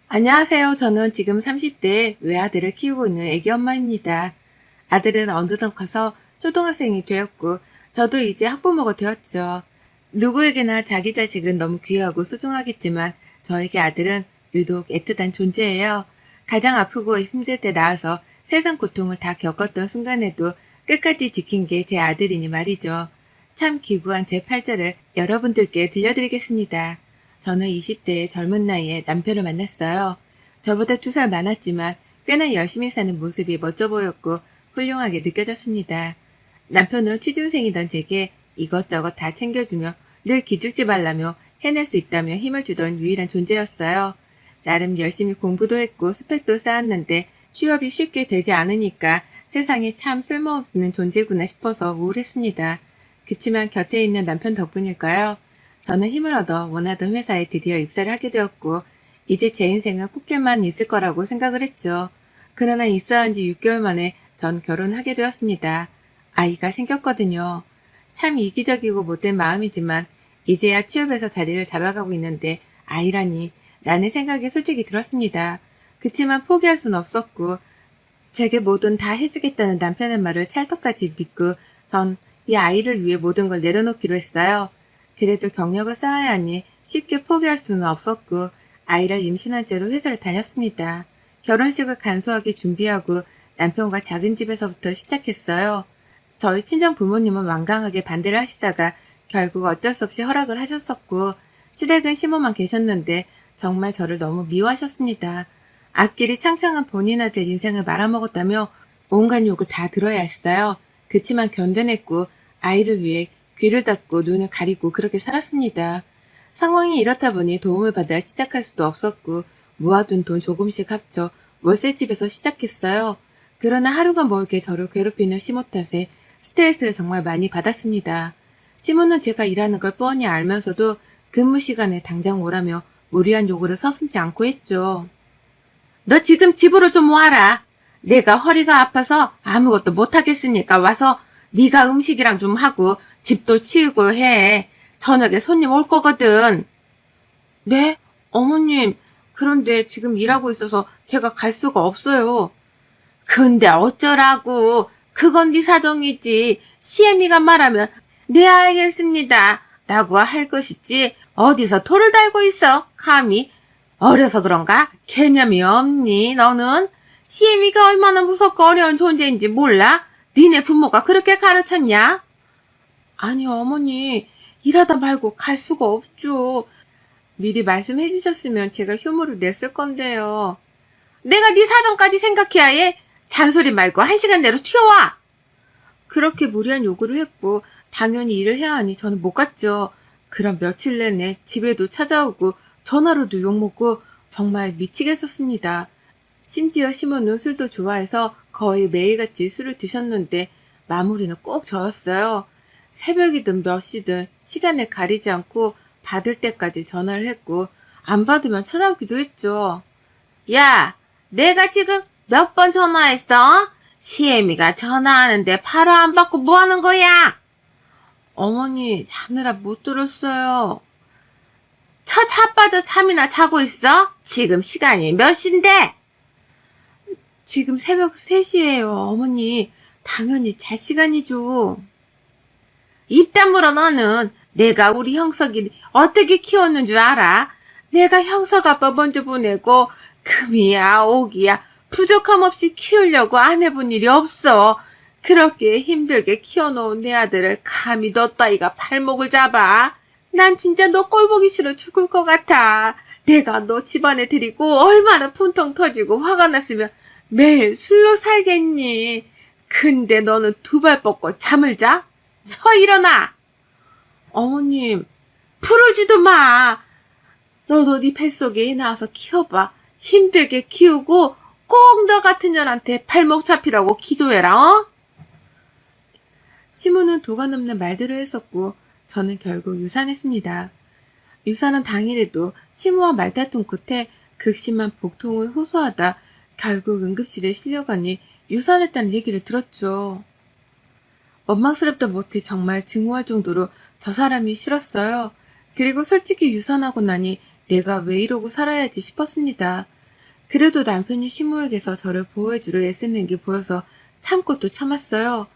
안녕하세요. 저는 지금 30대 외아들을 키우고 있는 애기 엄마입니다. 아들은 어느덧 커서 초등학생이 되었고, 저도 이제 학부모가 되었죠. 누구에게나 자기 자식은 너무 귀하고 소중하겠지만, 저에게 아들은 유독 애틋한 존재예요. 가장 아프고 힘들 때 낳아서 세상 고통을 다 겪었던 순간에도 끝까지 지킨 게 제 아들이니 말이죠. 참 기구한 제 팔자를 여러분들께 들려드리겠습니다. 저는 20대의 젊은 나이에 남편을 만났어요. 저보다 2살 많았지만 꽤나 열심히 사는 모습이 멋져 보였고 훌륭하게 느껴졌습니다. 남편은 취준생이던 제게 이것저것 다 챙겨주며 늘 기죽지 말라며 해낼 수 있다며 힘을 주던 유일한 존재였어요. 나름 열심히 공부도 했고 스펙도 쌓았는데 취업이 쉽게 되지 않으니까 세상에 참 쓸모없는 존재구나 싶어서 우울했습니다. 그치만 곁에 있는 남편 덕분일까요? 저는 힘을 얻어 원하던 회사에 드디어 입사를 하게 되었고 이제 제 인생은 꽃길만 있을 거라고 생각을 했죠. 그러나 입사한 지 6개월 만에 전 결혼하게 되었습니다. 아이가 생겼거든요. 참 이기적이고 못된 마음이지만 이제야 취업해서 자리를 잡아가고 있는데 아이라니 라는 생각이 솔직히 들었습니다. 그치만 포기할 순 없었고 제게 뭐든 다 해주겠다는 남편의 말을 찰떡같이 믿고 전 이 아이를 위해 모든 걸 내려놓기로 했어요. 그래도 경력을 쌓아야 하니 쉽게 포기할 수는 없었고 아이를 임신한 채로 회사를 다녔습니다. 결혼식을 간소하게 준비하고 남편과 작은 집에서부터 시작했어요. 저희 친정 부모님은 완강하게 반대를 하시다가 결국 어쩔 수 없이 허락을 하셨었고 시댁은 시모만 계셨는데 정말 저를 너무 미워하셨습니다. 앞길이 창창한 본인 아들 인생을 말아먹었다며 온갖 욕을 다 들어야 했어요. 그치만 견뎌냈고 아이를 위해 귀를 닫고 눈을 가리고 그렇게 살았습니다. 상황이 이렇다 보니 도움을 받아 시작할 수도 없었고 모아둔 돈 조금씩 합쳐 월세집에서 시작했어요. 그러나 하루가 멀게 저를 괴롭히는 시모 탓에 스트레스를 정말 많이 받았습니다. 시모는 제가 일하는 걸 뻔히 알면서도 근무 시간에 당장 오라며 무리한 요구를 서슴지 않고 했죠. 너 지금 집으로 좀 와라. 내가 허리가 아파서 아무것도 못하겠으니까 와서 네가 음식이랑 좀 하고 집도 치우고 해. 저녁에 손님 올 거거든. 네? 어머님, 그런데 지금 일하고 있어서 제가 갈 수가 없어요. 근데 어쩌라고. 그건 네 사정이지. 시애미가 말하면 네 알겠습니다 라고 할 것이지 어디서 토를 달고 있어 감히. 어려서 그런가? 개념이 없니 너는? 시애미가 얼마나 무섭고 어려운 존재인지 몰라? 니네 부모가 그렇게 가르쳤냐? 아니 어머니, 일하다 말고 갈 수가 없죠. 미리 말씀해 주셨으면 제가 휴무를 냈을 건데요. 내가 네 사정까지 생각해야 해? 잔소리 말고 1시간 내로 튀어와. 그렇게 무리한 요구를 했고 당연히 일을 해야 하니 저는 못 갔죠. 그럼 며칠 내내 집에도 찾아오고 전화로도 욕먹고 정말 미치겠었습니다. 심지어 시모는 술도 좋아해서 거의 매일같이 술을 드셨는데 마무리는 꼭 저였어요. 새벽이든 몇 시든 시간을 가리지 않고 받을 때까지 전화를 했고 안 받으면 찾아오기도 했죠. 야, 내가 지금 몇 번 전화했어? 시애미가 전화하는데 바로 안 받고 뭐 하는 거야? 어머니, 자느라 못 들었어요. 자빠져 잠이나 자고 있어? 지금 시간이 몇 시인데? 지금 새벽 3시예요, 어머니. 당연히 잘 시간이죠. 입 다물어 너는. 내가 우리 형석이 어떻게 키웠는 줄 알아? 내가 형석 아빠 먼저 보내고 금이야 오기야 부족함 없이 키우려고 안 해본 일이 없어. 그렇게 힘들게 키워놓은 내 아들을 감히 너 따위가 발목을 잡아. 난 진짜 너 꼴보기 싫어 죽을 것 같아. 내가 너 집안에 들이고 얼마나 분통 터지고 화가 났으면 매일 술로 살겠니. 근데 너는 2발 뻗고 잠을 자? 서 일어나. 어머님, 부르지도 마. 너도 네 뱃속에 애 낳아서 키워봐. 힘들게 키우고 꼭 너 같은 년한테 발목 잡히라고 기도해라. 어? 시모는 도가 넘는 말들을 했었고 저는 결국 유산했습니다. 유산한 당일에도 시모와 말다툼 끝에 극심한 복통을 호소하다 결국 응급실에 실려가니 유산했다는 얘기를 들었죠. 원망스럽다 못해 정말 증오할 정도로 저 사람이 싫었어요. 그리고 솔직히 유산하고 나니 내가 왜 이러고 살아야지 싶었습니다. 그래도 남편이 시모에게서 저를 보호해주려 애쓰는 게 보여서 참고 또 참았어요.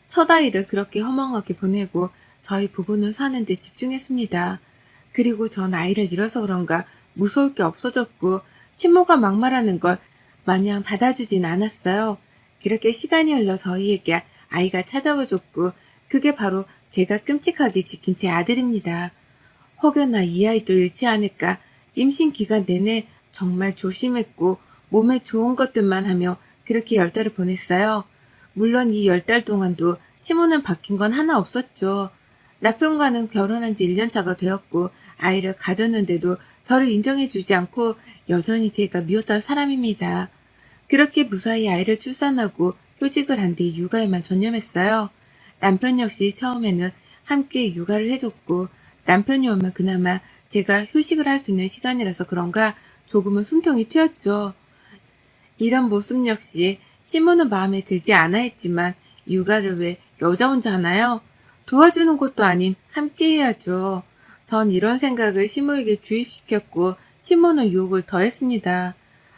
첫 아이를 그렇게 허망하게 보내고 저희 부부는 사는 데 집중했습니다. 그리고 전 아이를 잃어서 그런가 무서울 게 없어졌고 시모가 막말하는 걸 마냥 받아주진 않았어요. 그렇게 시간이 흘러 저희에게 아이가 찾아와 줬고 그게 바로 제가 끔찍하게 지킨 제 아들입니다. 혹여나 이 아이도 잃지 않을까 임신 기간 내내 정말 조심했고 몸에 좋은 것들만 하며 그렇게 10달을 보냈어요. 물론 이 10달 동안도 시모는 바뀐 건 하나 없었죠. 남편과는 결혼한 지 1년 차가 되었고 아이를 가졌는데도 저를 인정해주지 않고 여전히 제가 미웠던 사람입니다. 그렇게 무사히 아이를 출산하고 휴직을 한 뒤 육아에만 전념했어요. 남편 역시 처음에는 함께 육아를 해줬고 남편이 오면 그나마 제가 휴식을 할 수 있는 시간이라서 그런가 조금은 숨통이 트였죠. 이런 모습 역시 시모는 마음에 들지 않아 했지만 육아를 왜 여자 혼자 하나요? 도와주는 것도 아닌 함께 해야죠. 전 이런 생각을 시모에게 주입시켰고 시모는 유혹을 더했습니다.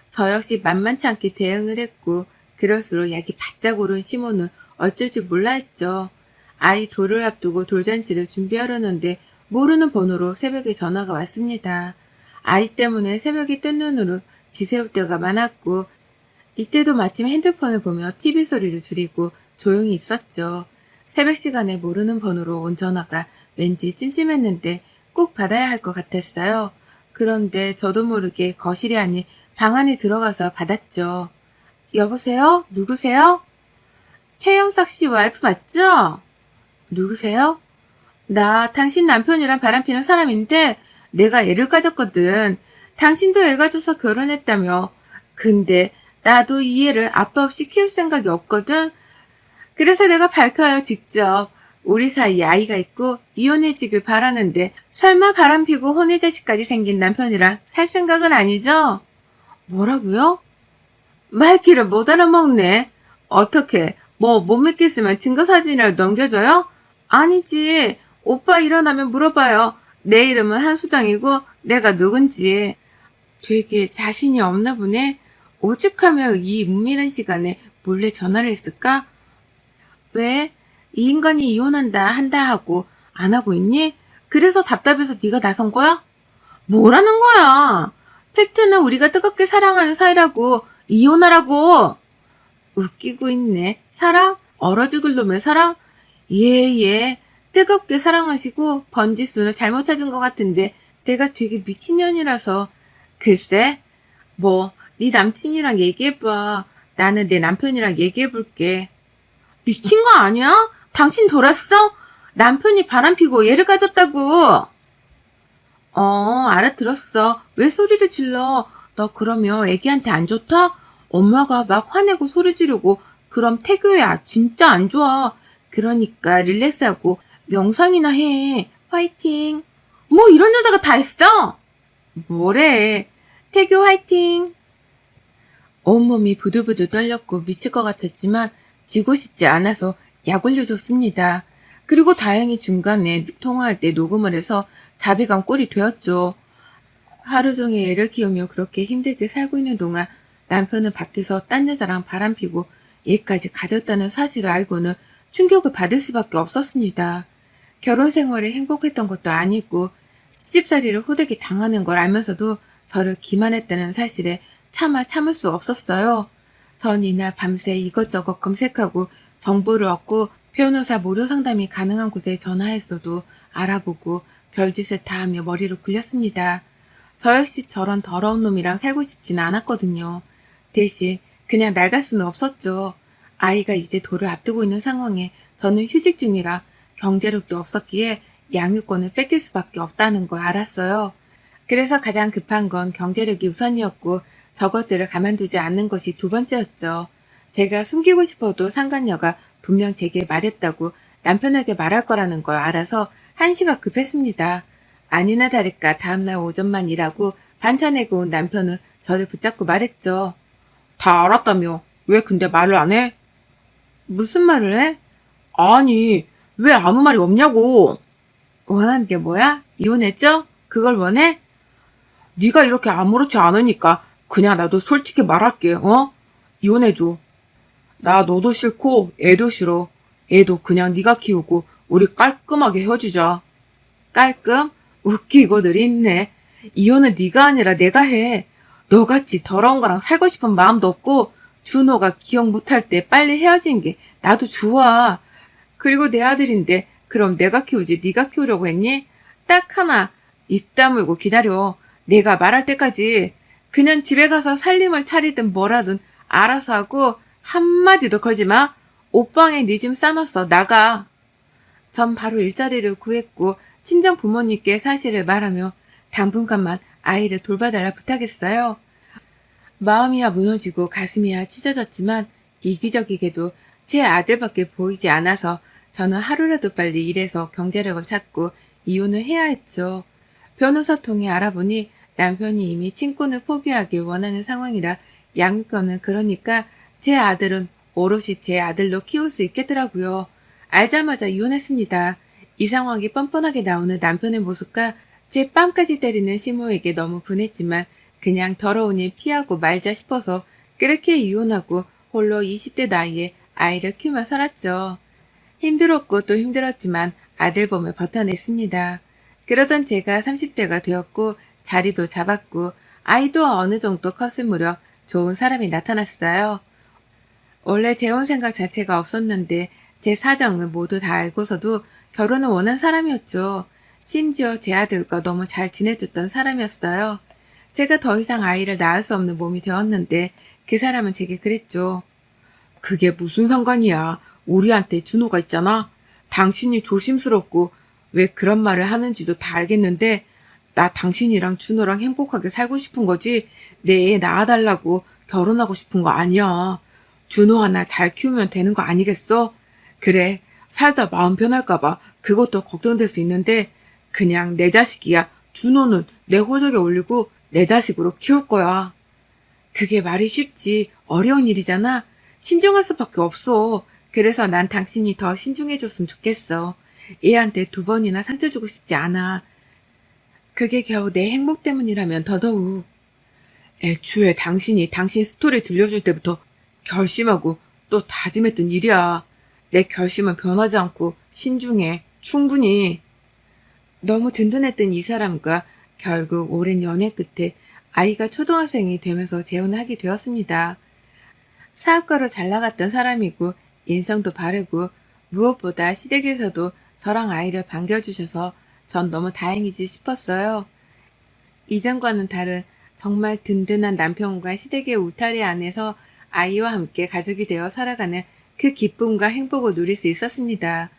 저 역시 만만치 않게 대응을 했고 그럴수록 약이 바짝 오른 시모는 어쩔 줄 몰라 했죠. 아이 돌을 앞두고 돌잔치를 준비하려는데 모르는 번호로 새벽에 전화가 왔습니다. 아이 때문에 새벽에 뜬 눈으로 지새울 때가 많았고 이때도 마침 핸드폰을 보며 TV 소리를 줄이고 조용히 있었죠. 새벽 시간에 모르는 번호로 온 전화가 왠지 찜찜했는데 꼭 받아야 할 것 같았어요. 그런데 저도 모르게 거실이 아닌 방 안에 들어가서 받았죠. 여보세요? 누구세요? 최영석 씨 와이프 맞죠? 누구세요? 나 당신 남편이랑 바람피는 사람인데 내가 애를 가졌거든. 당신도 애 가져서 결혼했다며. 근데 나도 이 애를 아빠 없이 키울 생각이 없거든. 그래서 내가 밝혀요 직접. 우리 사이에 아이가 있고 이혼해주길 바라는데 설마 바람피고 혼외자식까지 생긴 남편이랑 살 생각은 아니죠? 뭐라고요? 말귀를 못 알아먹네. 어떻게 뭐 못 믿겠으면 증거사진이라도 넘겨줘요? 아니지. 오빠 일어나면 물어봐요. 내 이름은 한수정이고 내가 누군지. 되게 자신이 없나 보네. 오죽하면 이 은밀한 시간에 몰래 전화를 했을까? 왜? 이 인간이 이혼한다 한다 하고 안 하고 있니? 그래서 답답해서 네가 나선 거야? 뭐라는 거야? 팩트는 우리가 뜨겁게 사랑하는 사이라고. 이혼하라고. 웃기고 있네. 사랑? 얼어 죽을 놈의 사랑? 예. 뜨겁게 사랑하시고 번지수는 잘못 찾은 것 같은데 내가 되게 미친년이라서. 글쎄, 뭐 네 남친이랑 얘기해봐. 나는 내 남편이랑 얘기해볼게. 미친 거 아니야? 당신 돌았어? 남편이 바람피고 얘를 가졌다고. 알아들었어. 왜 소리를 질러? 너 그러면 애기한테 안 좋다? 엄마가 막 화내고 소리 지르고 그럼 태교야. 진짜 안 좋아. 그러니까 릴렉스하고 명상이나 해. 화이팅. 뭐 이런 여자가 다 있어? 뭐래. 태교 화이팅. 온몸이 부들부들 떨렸고 미칠 것 같았지만 지고 싶지 않아서 약 올려줬습니다. 그리고 다행히 중간에 통화할 때 녹음을 해서 자비감 꼴이 되었죠. 하루 종일 애를 키우며 그렇게 힘들게 살고 있는 동안 남편은 밖에서 딴 여자랑 바람피고 얘까지 가졌다는 사실을 알고는 충격을 받을 수밖에 없었습니다. 결혼 생활에 행복했던 것도 아니고 시집살이를 호되게 당하는 걸 알면서도 저를 기만했다는 사실에 차마 참을 수 없었어요. 전 이날 밤새 이것저것 검색하고 정보를 얻고 변호사 무료 상담이 가능한 곳에 전화했어도 알아보고 별짓을 다 하며 머리를 굴렸습니다. 저 역시 저런 더러운 놈이랑 살고 싶지는 않았거든요. 대신 그냥 나갈 수는 없었죠. 아이가 이제 돌을 앞두고 있는 상황에 저는 휴직 중이라 경제력도 없었기에 양육권을 뺏길 수밖에 없다는 걸 알았어요. 그래서 가장 급한 건 경제력이 우선이었고 저것들을 가만두지 않는 것이 두 번째였죠. 제가 숨기고 싶어도 상간녀가 분명 제게 말했다고 남편에게 말할 거라는 걸 알아서 한시가 급했습니다. 아니나 다를까 다음날 오전만 일하고 반찬 내고 온 남편은 저를 붙잡고 말했죠. 다 알았다며. 왜 근데 말을 안 해? 무슨 말을 해? 아니, 왜 아무 말이 없냐고. 원하는 게 뭐야? 이혼했죠? 그걸 원해? 네가 이렇게 아무렇지 않으니까 그냥 나도 솔직히 말할게, 어? 이혼해줘. 나 너도 싫고 애도 싫어. 애도 그냥 네가 키우고 우리 깔끔하게 헤어지자. 깔끔? 웃기고들 있네. 이혼은 네가 아니라 내가 해. 너같이 더러운 거랑 살고 싶은 마음도 없고 준호가 기억 못할 때 빨리 헤어진 게 나도 좋아. 그리고 내 아들인데 그럼 내가 키우지 네가 키우려고 했니? 딱 하나 입 다물고 기다려. 내가 말할 때까지 그냥 집에 가서 살림을 차리든 뭐라든 알아서 하고 한마디도 걸지 마. 옷방에 네 짐 싸놨어. 나가. 전 바로 일자리를 구했고 친정 부모님께 사실을 말하며 당분간만 아이를 돌봐달라 부탁했어요. 마음이야 무너지고 가슴이야 찢어졌지만 이기적이게도 제 아들밖에 보이지 않아서 저는 하루라도 빨리 일해서 경제력을 찾고 이혼을 해야 했죠. 변호사 통해 알아보니 남편이 이미 친권을 포기하길 원하는 상황이라 양육권은 그러니까 제 아들은 오롯이 제 아들로 키울 수 있겠더라고요. 알자마자 이혼했습니다. 이 상황이 뻔뻔하게 나오는 남편의 모습과 제 뺨까지 때리는 시모에게 너무 분했지만 그냥 더러우니 피하고 말자 싶어서 그렇게 이혼하고 홀로 20대 나이에 아이를 키우며 살았죠. 힘들었고 또 힘들었지만 아들 보며 버텨냈습니다. 그러던 제가 30대가 되었고 자리도 잡았고 아이도 어느 정도 컸을 무렵 좋은 사람이 나타났어요. 원래 재혼 생각 자체가 없었는데 제 사정을 모두 다 알고서도 결혼을 원한 사람이었죠. 심지어 제 아들과 너무 잘 지내줬던 사람이었어요. 제가 더 이상 아이를 낳을 수 없는 몸이 되었는데 그 사람은 제게 그랬죠. 그게 무슨 상관이야. 우리한테 준호가 있잖아. 당신이 조심스럽고 왜 그런 말을 하는지도 다 알겠는데 나 당신이랑 준호랑 행복하게 살고 싶은 거지 내 애 낳아달라고 결혼하고 싶은 거 아니야. 준호 하나 잘 키우면 되는 거 아니겠어? 그래, 살다 마음 변할까봐 그것도 걱정될 수 있는데 그냥 내 자식이야. 준호는 내 호적에 올리고 내 자식으로 키울 거야. 그게 말이 쉽지 어려운 일이잖아. 신중할 수밖에 없어. 그래서 난 당신이 더 신중해줬으면 좋겠어. 애한테 2번이나 상처 주고 싶지 않아. 그게 겨우 내 행복 때문이라면 더더욱. 애초에 당신이 당신 스토리 들려줄 때부터 결심하고 또 다짐했던 일이야. 내 결심은 변하지 않고 신중해. 충분히. 너무 든든했던 이 사람과 결국 오랜 연애 끝에 아이가 초등학생이 되면서 재혼을 하게 되었습니다. 사업가로 잘 나갔던 사람이고 인성도 바르고 무엇보다 시댁에서도 저랑 아이를 반겨주셔서 전 너무 다행이지 싶었어요. 이전과는 다른 정말 든든한 남편과 시댁의 울타리 안에서 아이와 함께 가족이 되어 살아가는 그 기쁨과 행복을 누릴 수 있었습니다.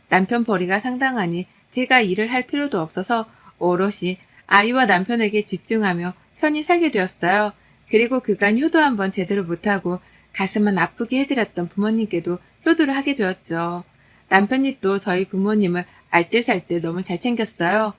남편 벌이가 상당하니 제가 일을 할 필요도 없어서 오롯이 아이와 남편에게 집중하며 편히 살게 되었어요. 그리고 그간 효도 한번 제대로 못하고 가슴만 아프게 해드렸던 부모님께도 효도를 하게 되었죠. 남편이 또 저희 부모님을 알뜰살뜰 너무 잘 챙겼어요.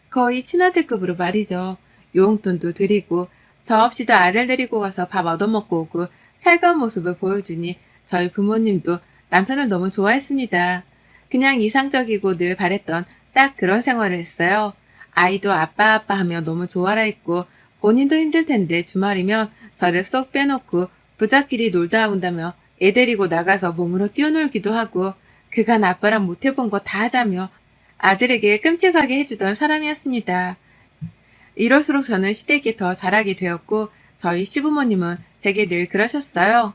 거의 친아들급으로 말이죠. 용돈도 드리고 저 없이도 아들 데리고 가서 밥 얻어먹고 오고 살가운 모습을 보여주니 저희 부모님도 남편을 너무 좋아했습니다. 그냥 이상적이고 늘 바랬던 딱 그런 생활을 했어요. 아이도 아빠 하며 너무 좋아라 했고 본인도 힘들 텐데 주말이면 저를 쏙 빼놓고 부자끼리 놀다 온다며 애 데리고 나가서 몸으로 뛰어놀기도 하고 그간 아빠랑 못해본 거 다 하자며 아들에게 끔찍하게 해주던 사람이었습니다. 이럴수록 저는 시댁에 더 잘하게 되었고 저희 시부모님은 제게 늘 그러셨어요.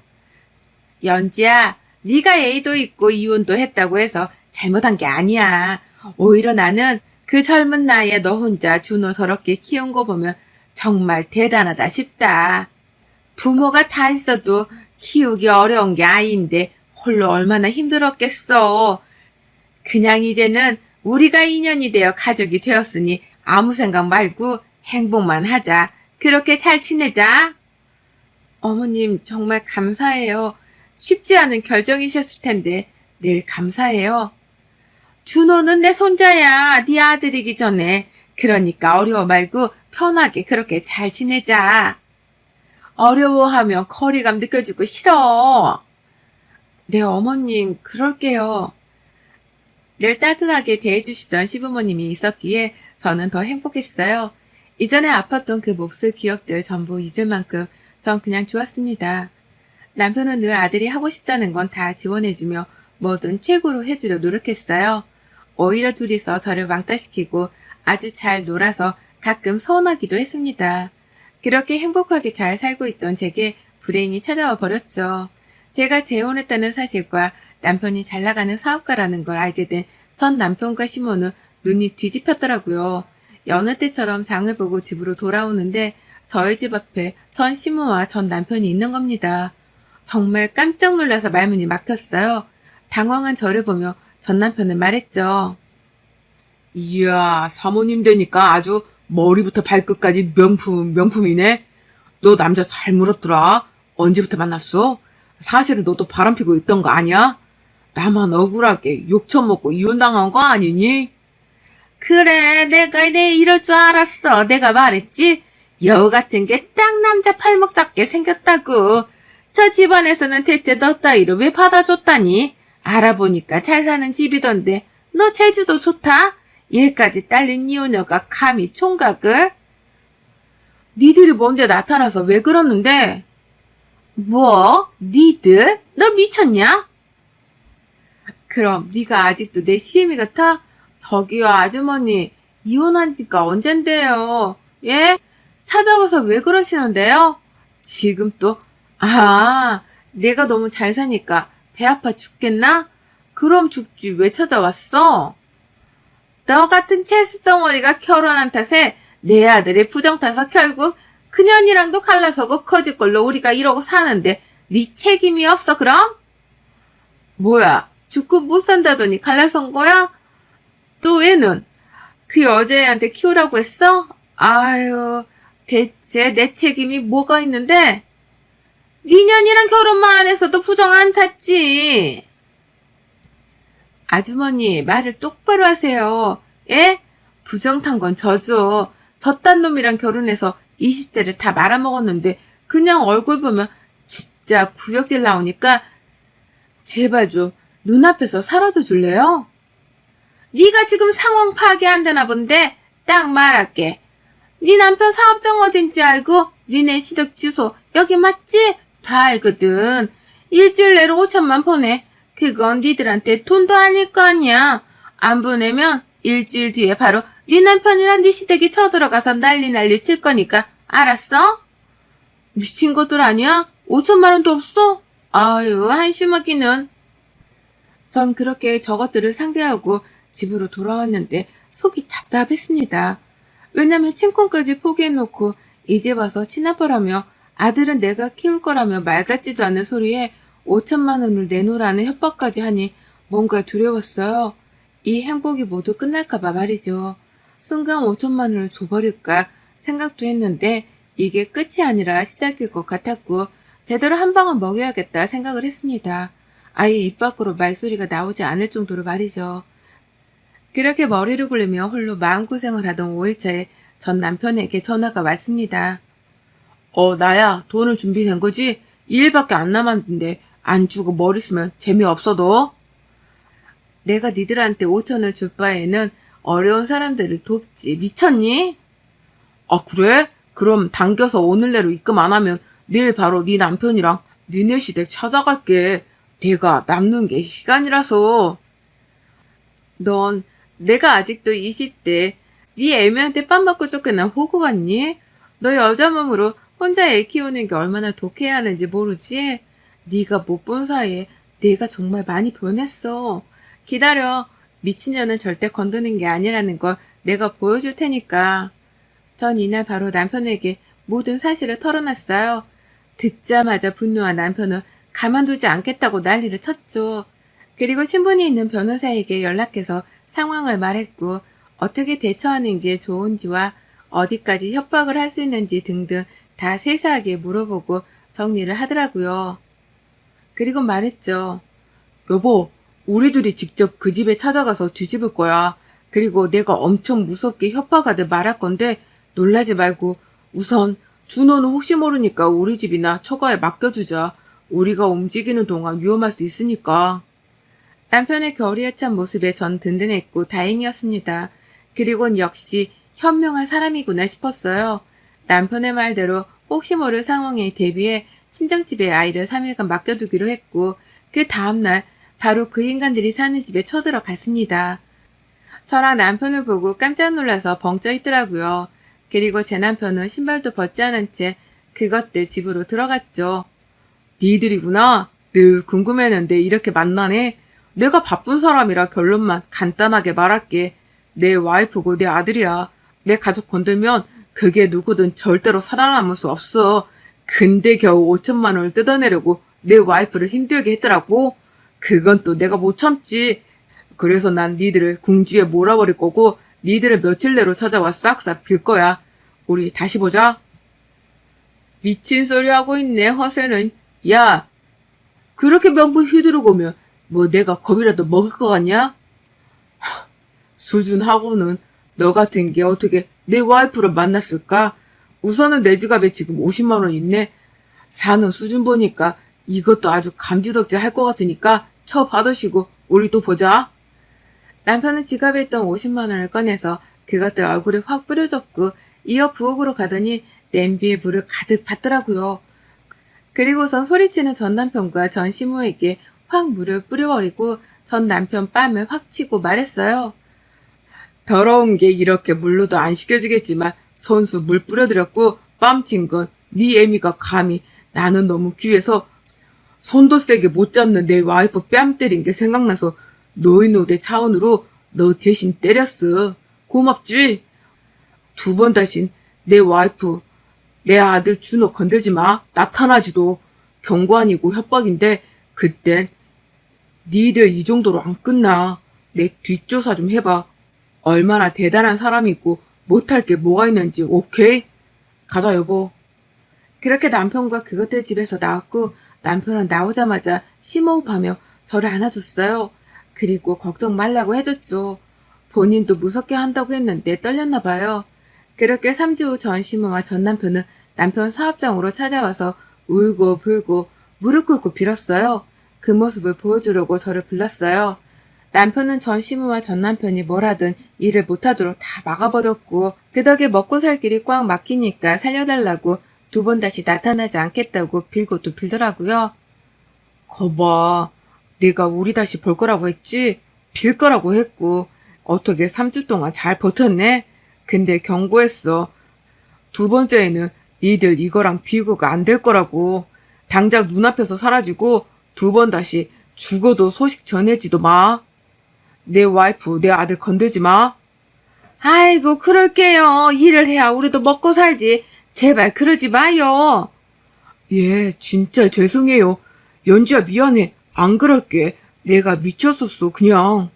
연지야, 네가 애도 있고 이혼도 했다고 해서 잘못한 게 아니야. 오히려 나는 그 젊은 나이에 너 혼자 준호 서럽게 키운 거 보면 정말 대단하다 싶다. 부모가 다 있어도 키우기 어려운 게 아이인데 홀로 얼마나 힘들었겠어. 그냥 이제는 우리가 인연이 되어 가족이 되었으니 아무 생각 말고 행복만 하자. 그렇게 잘 지내자. 어머님 정말 감사해요. 쉽지 않은 결정이셨을 텐데 늘 감사해요. 준호는 내 손자야. 네 아들이기 전에. 그러니까 어려워 말고 편하게 그렇게 잘 지내자. 어려워하면 거리감 느껴지고 싫어. 네, 어머님, 그럴게요. 늘 따뜻하게 대해주시던 시부모님이 있었기에 저는 더 행복했어요. 이전에 아팠던 그 몹쓸 기억들 전부 잊을 만큼 전 그냥 좋았습니다. 남편은 늘 아들이 하고 싶다는 건 다 지원해주며 뭐든 최고로 해주려 노력했어요. 오히려 둘이서 저를 왕따시키고 아주 잘 놀아서 가끔 서운하기도 했습니다. 그렇게 행복하게 잘 살고 있던 제게 불행이 찾아와 버렸죠. 제가 재혼했다는 사실과 남편이 잘 나가는 사업가라는 걸 알게 된 전 남편과 시모는 눈이 뒤집혔더라고요. 여느 때처럼 장을 보고 집으로 돌아오는데 저희 집 앞에 전 시모와 전 남편이 있는 겁니다. 정말 깜짝 놀라서 말문이 막혔어요. 당황한 저를 보며 전 남편은 말했죠. 이야, 사모님 되니까 아주 머리부터 발끝까지 명품이네. 너 남자 잘 물었더라. 언제부터 만났어? 사실은 너도 바람피고 있던 거 아니야? 나만 억울하게 욕 처먹고 이혼당한 거 아니니? 그래, 내가 이럴 줄 알았어. 내가 말했지? 여우 같은 게 딱 남자 팔목 잡게 생겼다고. 저 집안에서는 대체 너 따위를 왜 받아줬다니? 알아보니까 잘 사는 집이던데 너 제주도 좋다? 얘까지 딸린 이혼녀가 감히 총각을? 니들이 뭔데 나타나서 왜 그러는데? 뭐? 니들? 너 미쳤냐? 그럼 네가 아직도 내 시애미 같아? 저기요 아주머니 이혼한 지가 언젠데요? 예? 찾아와서 왜 그러시는데요? 지금 또 내가 너무 잘 사니까 배 아파 죽겠나? 그럼 죽지 왜 찾아왔어? 너 같은 채수덩어리가 결혼한 탓에 내 아들이 부정 타서 결국 그년이랑도 갈라서고 거짓걸로 우리가 이러고 사는데 네 책임이 없어 그럼? 뭐야 죽고 못 산다더니 갈라선 거야? 또 얘는 그 여자애한테 키우라고 했어? 아유 대체 내 책임이 뭐가 있는데? 니년이랑 결혼만 안 했어도 부정 안 탔지. 아주머니 말을 똑바로 하세요. 예? 부정 탄 건 저죠. 저딴 놈이랑 결혼해서 20대를 다 말아먹었는데 그냥 얼굴 보면 진짜 구역질 나오니까 제발 좀 눈앞에서 사라져 줄래요? 네가 지금 상황 파악이 안 되나 본데 딱 말할게. 네 남편 사업장 어딘지 알고 니네 시댁 주소 여기 맞지? 다 알거든. 일주일 내로 5천만 보내. 그건 니들한테 돈도 아닐 거 아니야. 안 보내면 일주일 뒤에 바로 네 남편이랑 네 시댁이 쳐들어가서 난리 칠 거니까 알았어? 미친 것들 아니야? 5천만 원도 없어? 아유 한심하기는. 전 그렇게 저것들을 상대하고 집으로 돌아왔는데 속이 답답했습니다. 왜냐면 친권까지 포기해놓고 이제 와서 친아빠라며 아들은 내가 키울 거라며 말 같지도 않은 소리에 5천만 원을 내놓으라는 협박까지 하니 뭔가 두려웠어요. 이 행복이 모두 끝날까봐 말이죠. 순간 5천만 원을 줘버릴까 생각도 했는데 이게 끝이 아니라 시작일 것 같았고 제대로 한 방을 먹여야겠다 생각을 했습니다. 아예 입 밖으로 말소리가 나오지 않을 정도로 말이죠. 그렇게 머리를 굴리며 홀로 마음고생을 하던 5일차에 전 남편에게 전화가 왔습니다. 나야 돈을 준비된 거지? 2일밖에 안 남았는데 안 주고 머리 쓰면 재미없어 너? 내가 니들한테 5천을 줄 바에는 어려운 사람들을 돕지. 미쳤니? 아 그래? 그럼 당겨서 오늘 내로 입금 안 하면 내일 바로 네 남편이랑 니네 시댁 찾아갈게. 내가 남는 게 시간이라서. 넌 내가 아직도 20대 네 애미한테 ปั้ 맞고 쫓겨난 호구 같니? 너 여자 몸으로 혼자 애 키우는 게 얼마나 독해야 하는지 모르지? 네가 못 본 사이에 내가 정말 많이 변했어. 기다려. 미친년은 절대 건드는 게 아니라는 걸 내가 보여줄 테니까. 전 이날 바로 남편에게 모든 사실을 털어놨어요. 듣자마자 분노한 남편은 가만두지 않겠다고 난리를 쳤죠. 그리고 신분이 있는 변호사에게 연락해서 상황을 말했고 어떻게 대처하는 게 좋은지와 어디까지 협박을 할 수 있는지 등등 다 세세하게 물어보고 정리를 하더라고요. 그리고 말했죠. 여보, 우리 둘이 직접 그 집에 찾아가서 뒤집을 거야. 그리고 내가 엄청 무섭게 협박하듯 말할 건데 놀라지 말고 우선 준호는 혹시 모르니까 우리 집이나 처가에 맡겨주자. 우리가 움직이는 동안 위험할 수 있으니까. 남편의 결의에 찬 모습에 전 든든했고 다행이었습니다. 그리곤 역시 현명한 사람이구나 싶었어요. 남편의 말대로 혹시 모를 상황에 대비해 친정집에 아이를 3일간 맡겨두기로 했고 그 다음날 바로 그 인간들이 사는 집에 쳐들어갔습니다. 저랑 남편을 보고 깜짝 놀라서 벙쪄 있더라고요. 그리고 제 남편은 신발도 벗지 않은 채 그것들 집으로 들어갔죠. 니들이구나. 늘 궁금했는데 이렇게 만나네. 내가 바쁜 사람이라 결론만 간단하게 말할게. 내 와이프고 내 아들이야. 내 가족 건들면 그게 누구든 절대로 살아남을 수 없어. 근데 겨우 5천만 원을 뜯어내려고 내 와이프를 힘들게 했더라고. 그건 또 내가 못 참지. 그래서 난 니들을 궁지에 몰아버릴 거고 니들을 며칠 내로 찾아와 싹싹 빌 거야. 우리 다시 보자. 미친 소리 하고 있네, 허세는. 야, 그렇게 명분 휘두르고 오면 뭐 내가 겁이라도 먹을 것 같냐? 수준하고는 너 같은 게 어떻게 내 와이프를 만났을까? 우선은 내 지갑에 지금 50만 원 있네. 사는 수준 보니까 이것도 아주 감지덕지 할 것 같으니까 쳐 받으시고 우리 또 보자. 남편은 지갑에 있던 50만 원을 꺼내서 그것들 얼굴에 확 뿌려줬고 이어 부엌으로 가더니 냄비에 물을 가득 받더라고요. 그리고선 소리치는 전 남편과 전 시모에게 확 물을 뿌려버리고 전 남편 뺨을 확 치고 말했어요. 더러운 게 이렇게 물로도 안 식혀지겠지만 손수 물 뿌려드렸고 뺨친 건 네 애미가 감히 나는 너무 귀해서 손도 세게 못 잡는 내 와이프 뺨 때린 게 생각나서 노인노대 차원으로 너 대신 때렸어. 고맙지? 두 번 다신 내 와이프, 내 아들 준호 건들지 마. 나타나지도. 경고 아니고 협박인데 그땐 니들 이 정도로 안 끝나. 내 뒷조사 좀 해봐. 얼마나 대단한 사람이고 못할 게 뭐가 있는지. 오케이? 가자 여보. 그렇게 남편과 그것들 집에서 나왔고 남편은 나오자마자 심호흡하며 저를 안아줬어요. 그리고 걱정 말라고 해줬죠. 본인도 무섭게 한다고 했는데 떨렸나 봐요. 그렇게 3주 후 전 시모와 전 남편은 남편 사업장으로 찾아와서 울고 불고 무릎 꿇고 빌었어요. 그 모습을 보여주려고 저를 불렀어요. 남편은 전 시모와 전 남편이 뭘 하든 일을 못하도록 다 막아버렸고 그 덕에 먹고 살 길이 꽉 막히니까 살려달라고 두 번 다시 나타나지 않겠다고 빌고 또 빌더라고요. 거봐. 내가 우리 다시 볼 거라고 했지? 빌 거라고 했고 어떻게 3주 동안 잘 버텼네? 근데 경고했어. 두 번째에는 니들 이거랑 비교가 안 될 거라고. 당장 눈앞에서 사라지고 두 번 다시 죽어도 소식 전해지도 마. 내 와이프, 내 아들 건들지 마. 아이고 그럴게요. 일을 해야 우리도 먹고 살지. 제발 그러지 마요. 예, 진짜 죄송해요. 연지야 미안해. 안 그럴게. 내가 미쳤었어, 그냥.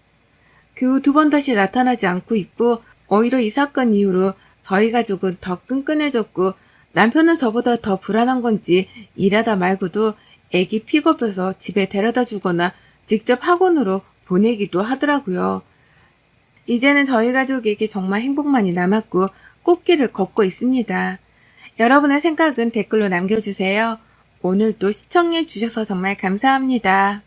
그 후 두 번 다시 나타나지 않고 있고 오히려 이 사건 이후로 저희 가족은 더 끈끈해졌고 남편은 저보다 더 불안한 건지 일하다 말고도 애기 픽업해서 집에 데려다 주거나 직접 학원으로 보내기도 하더라고요. 이제는 저희 가족에게 정말 행복만이 남았고 꽃길을 걷고 있습니다. 여러분의 생각은 댓글로 남겨주세요. 오늘도 시청해 주셔서 정말 감사합니다.